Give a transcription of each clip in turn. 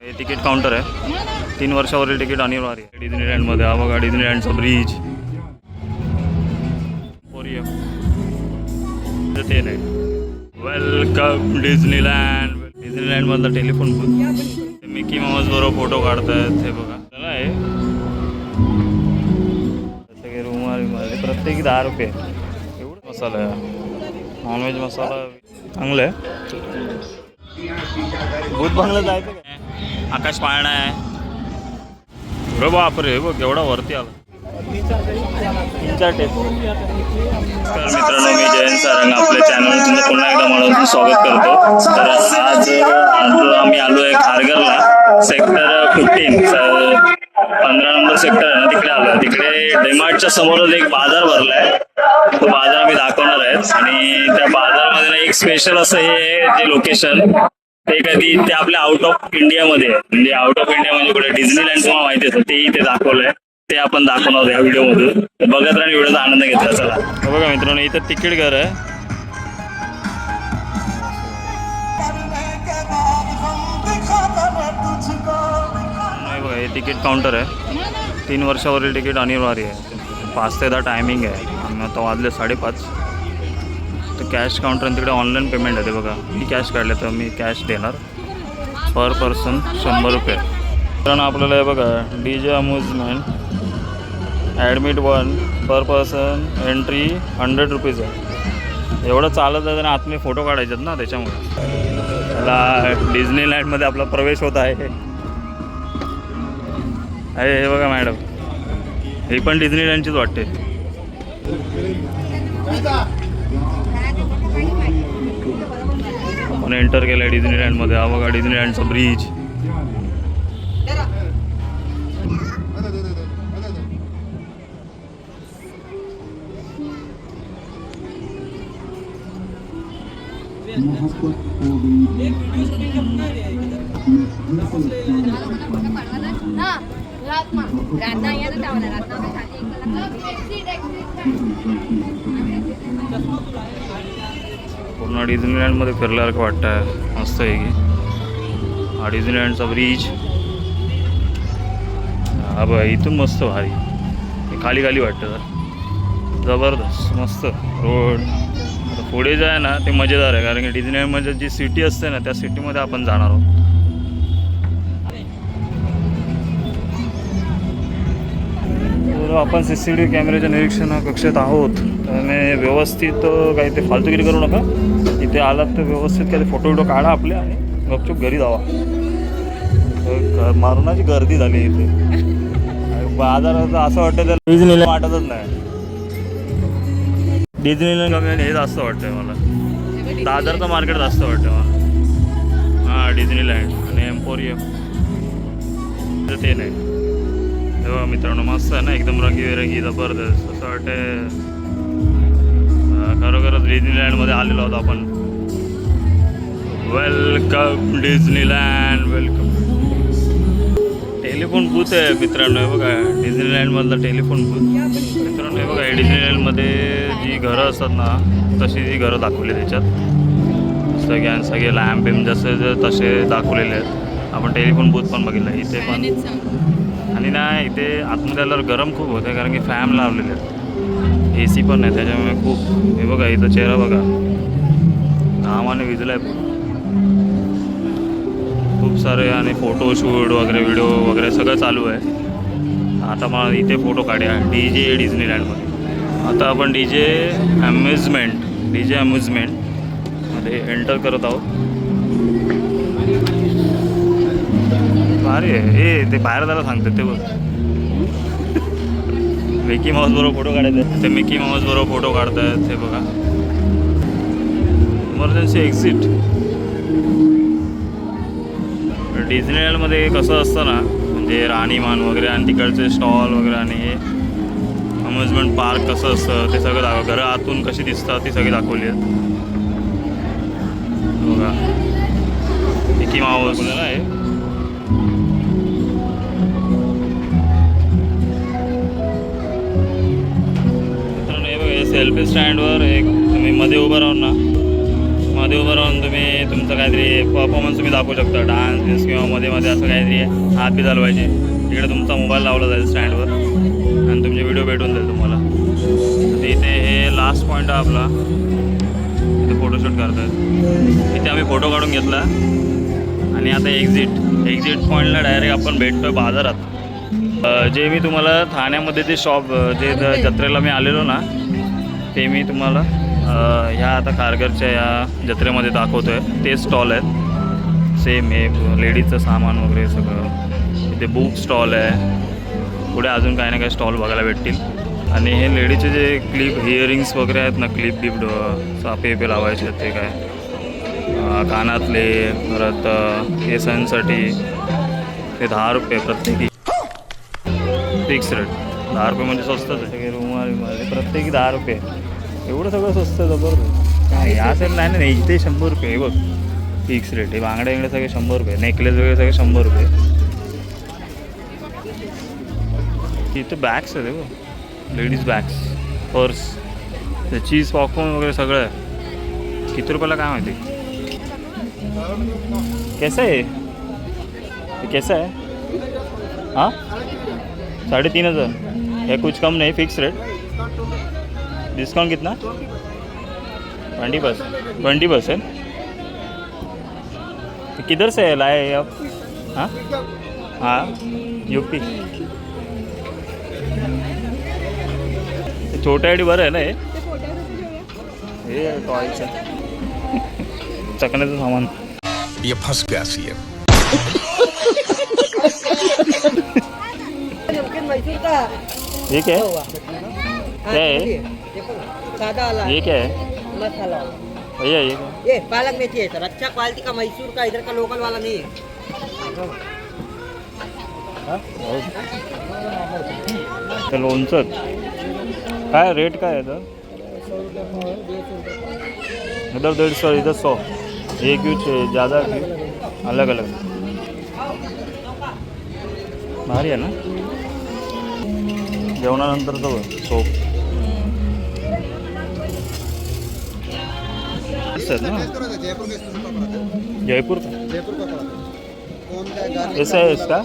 हे ticket counter आहे. 3 वर्षावरील तिकीट अनिवार्य आहे. डिझनीलँडमध्ये हा बघा, डिझनीलँडचा ब्रिज. ते नाही. Welcome Disneyland. डिझनीलँडमधला टेलिफोन बूथ. मिकी माऊस बरोबर फोटो काढतायत. हे बघा त्याला आहे सगळे रुमाल विमाल प्रत्येकी 10 रुपये. एवढं मसाला आहे. नॉनव्हेज मसाला चांगलं आहे. भूत बंगला जायचं काय? आकाश पाळणा आहे. अरे बापरे, बघ एवढा वरती आला. नमस्कार मित्रांनो, मी जयंत सारंग आपल्या चॅनलवर तुमचं पुन्हा एकदा म्हणून स्वागत करतो. तर आज आम्ही आलो आहे खारघरला. सेक्टर 15 15 नंबर सेक्टर आहे ना, तिकडे आलो. तिकडे डीमार्टच्या समोरच एक बाजार भरलाय. तो बाजार आम्ही दाखवणार आहेत. आणि त्या बाजारमध्ये एक स्पेशल असं हे जे लोकेशन ते कधी ते आपल्या आउट ऑफ इंडियामध्ये, म्हणजे आउट ऑफ इंडिया म्हणजे कुठे डिझनीलँड तुम्हाला माहिती असेल, ते इथे दाखवलंय. ते आपण दाखवणार या व्हिडिओमधून. बघत राहा, व्हिडिओचा आनंद घेतला. चला बघा मित्रांनो, इथं तिकीट घर आहे. बघा, हे तिकीट काउंटर आहे. 3 वर्षावरील तिकीट अनिवार्य आहे. 5 ते 10 टायमिंग आहे. आम्ही आता वाजले 5:30. तर कॅश काउंटर तिकडे ऑनलाईन पेमेंट आहे. ते बघा, मी कॅश काढले तर मी कॅश देणार. पर पर्सन 100 रुपये. कारण आपल्याला हे बघा, DJ अम्युजमेंट ॲडमिट 1 पर पर्सन एंट्री 100 रुपीज आहे. एवढं चालत जातं आणि आतमध्ये फोटो काढायचे ना, त्याच्यामुळे त्याला डिझनीलँडमध्ये आपला प्रवेश होत आहे. हे बघा मॅडम, ही पण डिझनीलँडचीच वाटते. आपण एंटर केलं आहे डिझनीलँडमध्ये. हा बघा, डिझनीलँडचा ब्रिज. पूर्ण डिझनीलँडमध्ये फिरल्यासारखं वाटतं आहे. मस्त आहे की हा डिझनीलँडचा ब्रिज. हा बघा, इथून मस्त भारी खाली खाली वाटतं. जबरदस्त मस्त रोड. आता पुढे जे आहे ना, ते मजेदार आहे. कारण की डिझनीलँडमध्ये जी सिटी असते ना, त्या सिटीमध्ये आपण जाणार आहोत. आपण CCTV कॅमेऱ्याच्या निरीक्षण कक्षेत आहोत. त्यामुळे व्यवस्थित काही ते फालतूगिरी करू नका. इथे आलात तर व्यवस्थित काही फोटो विटो काढा आपले आणि गपचूप घरी जावा. मारणाची गर्दी झाली इथे बाजारात. असं वाटतं तर डिझनीलँड वाटतच नाही. डिझनीलँड कमी आणि हे जास्त वाटतंय मला. दादरचं मार्केट जास्त वाटतं मला. हां, डिझनीलँड आणि एम्पोरियम तर ते नाही. तेव्हा मित्रांनो, मस्त आहे ना, एकदम रंगीबेरंगी जबरदस्त. असं वाटतं खरोखरच डिझनीलँडमध्ये आलेलो आहोत आपण. Welcome Disneyland, welcome. Telephone booth आहे मित्रांनो. हे बघा, डिझनीलँडमधला टेलिफोन बूथ. मित्रांनो, हे बघा, डिझनीलँडमध्ये जी घरं असतात ना, तशी ती घरं दाखवली त्याच्यात. सगळे लॅम्प बिम जसे तसे दाखवलेले आहेत. आपण टेलिफोन बूथ पण बघितलं इथे पण. आणि ना, इथे आतमध्ये आल्यावर गरम खूप होतं कारण की फॅन लावलेले आहेत. AC पण नाही, त्याच्यामुळे खूप. हे बघा, इथं चेहरा बघा, घामाने विजलाय खूप सारे. आणि फोटोशूट वगैरे, व्हिडिओ वगैरे सगळं चालू आहे. आता मला इथे फोटो काढूया DJ डिझनीलँडमध्ये. आता आपण DJ अम्युजमेंटमध्ये एंटर करत आहोत. भारी आहे हे. ते बाहेर जायला सांगतात ते बघ. मिकी माऊस बरोबर फोटो काढायचे. ते मिकी माऊस बरोबर फोटो काढतायत. हे बघा, इमर्जन्सी एक्झिट. डिझनीलँडमध्ये कसं असतं ना, म्हणजे राणीमान वगैरे आणि तिकडचे स्टॉल वगैरे आणि हे अम्युजमेंट पार्क कसं असतं ते सगळं दाखव. घरं आतून कशी दिसतात ती सगळी दाखवली आहेत. बघा, मिकी माऊस आहे. सेल्फी स्टँडवर एक तुम्ही मध्ये उभं राहून ना, मध्ये उभं राहून तुम्ही तुमचं काहीतरी परफॉर्मन्स तुम्ही दाखवू शकता, डान्स किंवा मध्ये मध्ये असं काहीतरी हात बी चालवायचे. तिकडे तुमचा मोबाईल लावला जाईल स्टँडवर आणि तुमचे व्हिडिओ भेटून जाईल तुम्हाला. तर इथे हे लास्ट पॉईंट आहे आपला, इथे फोटोशूट करतात. इथे आम्ही फोटो काढून घेतला आणि आता एक्झिट पॉईंटला डायरेक्ट आपण भेटतो बाजारात. जे मी तुम्हाला ठाण्यामध्ये ते शॉप जे जत्रेला मी आलेलो ना, ते मी तुम्हाला ह्या आता खारघरच्या या जत्रेमध्ये दाखवतो आहे. ते स्टॉल आहेत सेम, हे लेडीजचं सामान वगैरे सगळं. इथे बुक स्टॉल आहे, पुढे अजून काही ना काही स्टॉल बघायला भेटतील. आणि हे लेडीजचे जे क्लिप इयरिंग्स वगैरे आहेत ना, क्लिप सापे पे लावायचे ते काय कानातले, परत केसांसाठी ते 10 रुपये प्रत्येकी, फिक्स रेट 10 रुपये म्हणजे स्वस्तच आहे. रुमाल प्रत्येकी 10 रुपये, एवढं सगळं स्वस्त जबरदस्त. काय या साईड नाही ना, इथे 100 रुपये हे बघ फिक्स रेट. हे बांगड्या इंगडे सगळे 100 रुपये, नेकलेस वगैरे सगळे 100 रुपये. इथे बॅग्स आहेत बघ, लेडीज बॅग्स, पर्स, ते चीज पॉपकॉर्न वगैरे सगळं आहे. किती रुपयाला काय माहिती. कैसा आहे कैसा आहे? हाँ 3,500 है, कुछ कम नहीं, फिक्स रेट. डिस्काउंट कितना? 20%. किधर से लाए आप? हाँ हाँ यूपी. छोटा आईडी बरं आहे ना हे टॉयच चकण्याचं सामान. ये फंस गया सी है. ये क्या है? क्या है सादा वाला ये? क्या है मसाला भैया ये? ये पालक मेथी है सर, अच्छा क्वालिटी का मैसूर का, इधर का लोकल वाला नहीं है. ते लोणचं काय रेट काय आहे इधर? इधर 150, इधर 100. एक क्यों ज़्यादा क्यों? अलग अलग भारी आहे ना. जेवणानंतरचं सोप ना, जयपूर का ऐसा है इसका.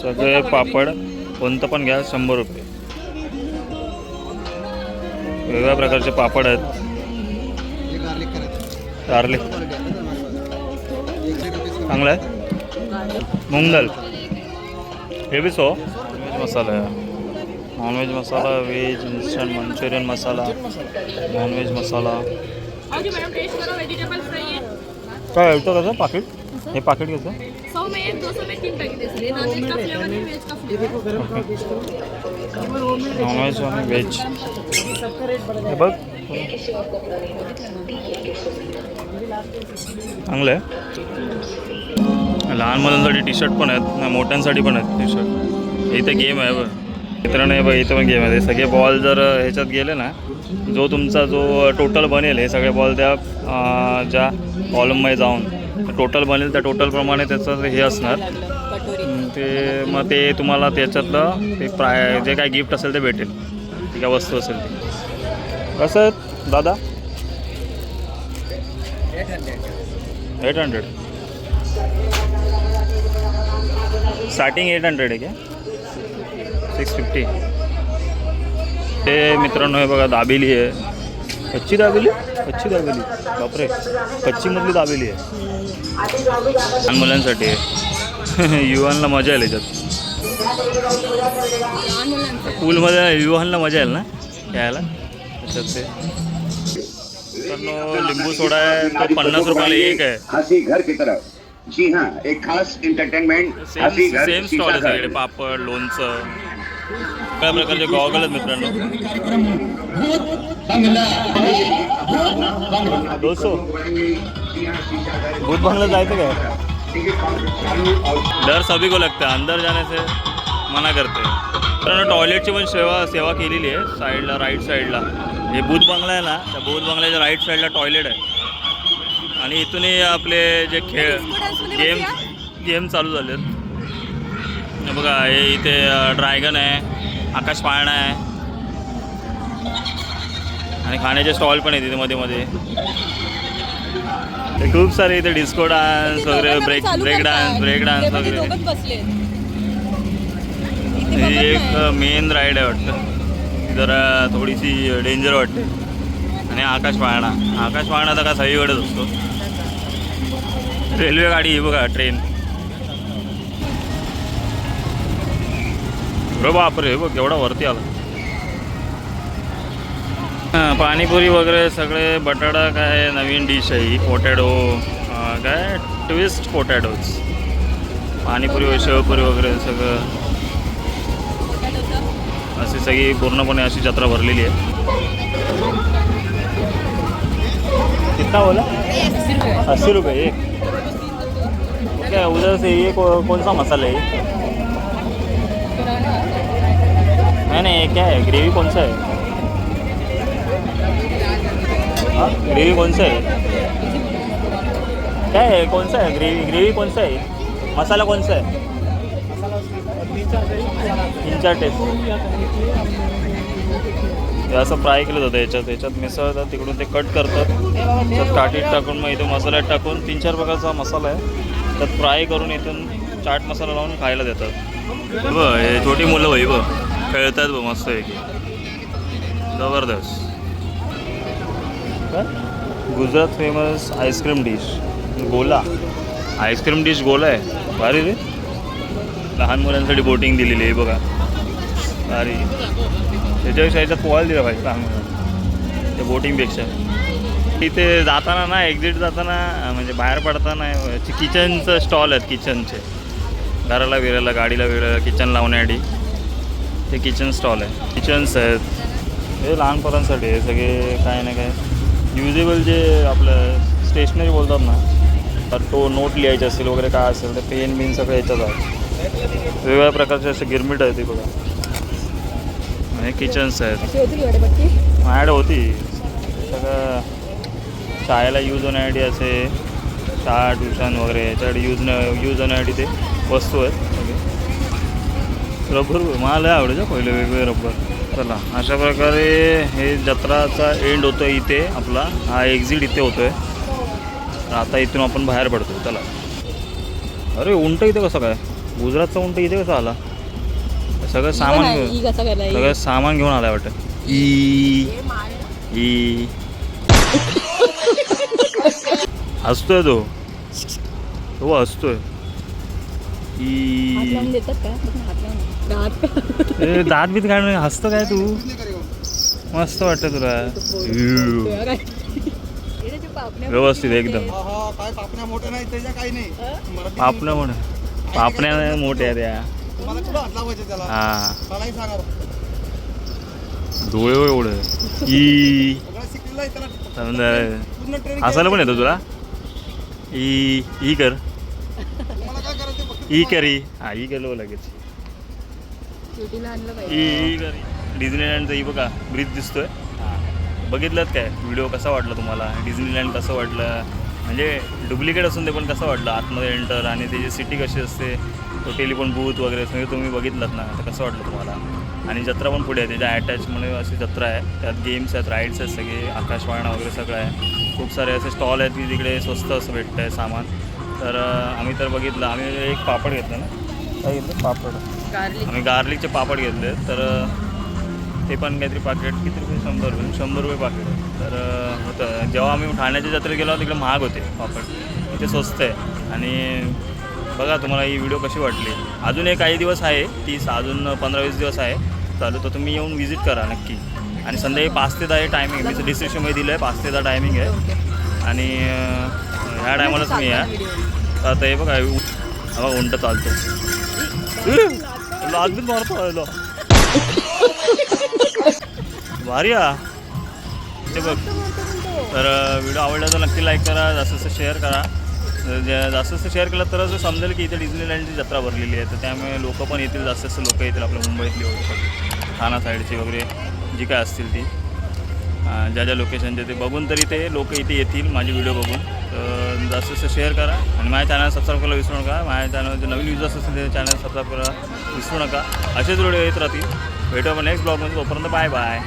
सगळे पापड कोणतं पण घ्या 100 रुपये. वेगवेगळ्या प्रकारचे पापड आहेत. गार्लिक चांगलं आहे. मूंग दाल हे भी 100. वेज मसाला आहे, नॉनव्हेज मसाला, वेज इंस्टंट मंचुरियन मसाला, नॉनव्हेज मसाला. काय येतं कसं पाकिट? हे पाकिट कसं? 100 में 1, 200 में 3 पैकेट इसलिए नॉनवेज का फ्लेवर है, वेज का फ्लेवर. नॉनव्हेज आणि व्हेज हे बघ चांगलं आहे. लहान मुलांसाठी टी शर्ट पण आहेत, मोठ्यांसाठी पण आहेत टी शर्ट. इथे गेम आहे बघ मित्रांनो, हे बघ इथं पण गेम आहे. सगळे बॉल जर ह्याच्यात गेले ना, जो तुमचा जो टोटल बनेल, हे सगळे बॉल त्या ज्या कॉलममध्ये जाऊन टोटल बनेल त्या टोटलप्रमाणे त्याचं हे असणार. ते मग ते तुम्हाला त्याच्यातलं ते जे काय गिफ्ट असेल ते भेटेल, ती काय वस्तू असेल ती. कसं आहे दादा? 800. स्टार्टिंग 800 आहे क्या? 650. ते मित्रांनो हे बघा दाबेली आहे. कच्ची दाबेली बापरे, कच्चीमधली दाबेली आहे. लहान मुलांसाठी आहे. युवांना मजा येईल याच्यात. पूलमध्ये युवांना मजा येईल ना यायला त्याच्यात. ते मित्रांनो लिंबू सोडा आहे तो 50 रुपयाला एक आहे. हंसी घर की तरफ. जी हाँ, एक खास एंटरटेनमेंट. सेम स्टॉल आहे सगळे, पापड, लोणचं, काय प्रकारचे गॉगल आहेत मित्रांनो. 200. भूत बंगला जायचं काय? डर सभी को लगता है, अंदर जाने से मना करते हैं. मित्रांनो टॉयलेटची पण सेवा केलेली आहे साईडला, राईट साईडला. हे भूत बंगला आहे ना, त्या भूत बंगल्याच्या राईट साईडला टॉयलेट आहे. आणि इथूनही आपले जे गेम चालू झाले आहेत. बघा हे इथे ड्रॅगन आहे, आकाश पाळणा आहे. आणि खाण्याचे स्टॉल पण आहे तिथे मध्ये मध्ये. ते खूप सारे इथे डिस्को डान्स वगैरे, ब्रेक डान्स वगैरे. ही एक मेन राईड आहे वाटतं, जरा थोडीशी डेंजर वाटते. आणि आकाश पाळणा तर का सगळीकडेच असतो. रेल्वे गाडी ही बघा, ट्रेन. बापरे, बघ एवढा वरती आला. पाणीपुरी वगैरे सगळे, बटाटा काय नवीन डिश आहे ही, पोटॅटो काय ट्विस्ट पोटॅटोज, पाणीपुरी शेवपुरी वगैरे सगळं. अशी सगळी पूर्णपणे अशी जत्रा भरलेली आहे. कितना बोला? 80 रुपये एक. क्या उधर से ये कौन सा मसाला है? नहीं क्या है, ग्रेवी कौन सा है? हाँ ग्रेवी कौन सा है? क्या है, कौन सा है ग्रेवी कौन सा है? मसाला कौन सा है? 3-4 टेस्ट. हे असं फ्राय केलं जातं याच्यात मिसळतात, तिकडून ते कट करतात, त्यात काठीत टाकून मग इथून मसाल्यात टाकून 3-4 प्रकारचा मसाला आहे, त्यात फ्राय करून इथून चाट मसाला लावून खायला देतात. बघ हे छोटी मुलं भाई बघ खेळतात बघ मस्त आहे की, जबरदस्त. गुजरात फेमस आईस्क्रीम डिश गोला. आईस्क्रीम डिश गोला आहे, भारी रे. लहान मुलांसाठी बोटिंग दिलेली आहे बघा, भारी. त्याच्यापेक्षा याच्यात पोहायला दिला पाहिजे लहान मुलांना त्या बोटिंगपेक्षा. तिथे जाताना ना, एक्झिट जाताना म्हणजे बाहेर पडताना किचनचं स्टॉल आहेत, किचनचे घराला बिराला गाडीला बिराला किचन लावण्यासाठी ते किचन स्टॉल आहे. किचन्स आहेत हे लहान पोरांसाठी आहे सगळे. काय ना काय युजेबल जे आपलं स्टेशनरी बोलतात ना, तर तो नोट लिहायचे असेल वगैरे काय असेल तर पेन बिन सगळं याच्यात आहे. वेगवेगळ्या प्रकारचे असे गिरमिट आहे ते बघा. हे किचन्स आहेत, माझ्याकडे होती सगळं शाळेला यूज होण्यासाठी असे, शाळा ट्युशन वगैरे याच्यासाठी यूज होण्यासाठी ते वस्तू आहेत सगळे. रबर मला आवडायचं पहिले वेगवेगळे रबर. चला अशा प्रकारे हे जत्राचा एंड होतो आहे इथे आपला. हा एक्झिट इथे होतो आहे. आता इथून आपण बाहेर पडतो. चला. अरे उंट इथे कसं काय, गुजरातचा उंट इथे कसं आला? सगळं सामान घेऊन आलाय वाटतं. हसतोय तो हसतोय. दात बीत काढून हसतो काय तू? मस्त वाटतं तुला? व्यवस्थित एकदम. पापण्या मोठ्या मोठ्या त्या. हा डोळे एवढं हसायला पण येतो तुला? ई कर हा ई केलो लगेच. डिझनीलँडचं ही बघा ब्रिज दिसतोय. बघितलं काय व्हिडिओ? कसा वाटला तुम्हाला? डिझनीलँड कसं वाटलं? म्हणजे डुप्लिकेट असून ते पण कसं वाटलं आतमध्ये एंटर, आणि त्याची सिटी कशी असते, तो टेलिफोन बूथ वगैरे सगळं तुम्ही बघितलं ना, तर कसं वाटलं तुम्हाला? आणि जत्रा पण पुढे आहे त्याच्या अटॅचमध्ये अशी जत्रा आहे, त्यात गेम्स आहेत, राईड्स आहेत सगळे, आकाशवाणा वगैरे सगळं आहे. खूप सारे असे स्टॉल आहेत की तिकडे स्वस्त असं भेटतं आहे सामान. तर आम्ही तर बघितलं, आम्ही एक पापड घेतलं ना, काय घेतलं? पापड. आम्ही गार्लिकचे पापड घेतले. तर ते पण काहीतरी पाकिट किती रुपये? 100 रुपये पाकिट. तर होतं जेव्हा आम्ही ठाण्याच्या जत्रेत गेलो तिकडे महाग होते पापड, इथे स्वस्त आहे. आणि बघा तुम्हाला ही व्हिडिओ कशी वाटली. अजून एक काही दिवस आहे, अजून 15-20 दिवस आहे चालू, तर तुम्ही येऊन विजिट करा नक्की. आणि संध्याकाळी 5 ते 10 टायमिंग मी डिस्क्रिप्शनमध्ये दिलं आहे. 5 ते 10 टायमिंग आहे. आणि ह्या टायमालाच मी या. तर आता हे बघा उंट चालतो. लाजबीत मारतो भारी हा ते बघ. तर व्हिडिओ आवडला तर नक्की लाईक करा, जास्त शेअर करा. जास्त शेअर केलं तरच समजेल की इथे डिझनीलँडची जत्रा भरलेली आहे. तर त्यामुळे लोक पण येतील, जास्त लोक येतील आपल्या मुंबईतली वगैरे, ठाणा साईडची वगैरे जी काय असतील ती, ज्या ज्या लोकेशनचे ते बघून तरी ते लोक इथे येतील माझी व्हिडिओ बघून. तर जास्त शेअर करा आणि माझ्या चॅनल सबस्क्राईब करायला विसरू नका. माझ्या चॅनलचे नवीन युजर्स असतील ते चॅनल सबस्क्राईब करायला विसरू नका. असेच व्हिडिओ येत राहतील. भेटू आपण नेक्स्ट ब्लॉगमध्ये. तोपर्यंत बाय बाय.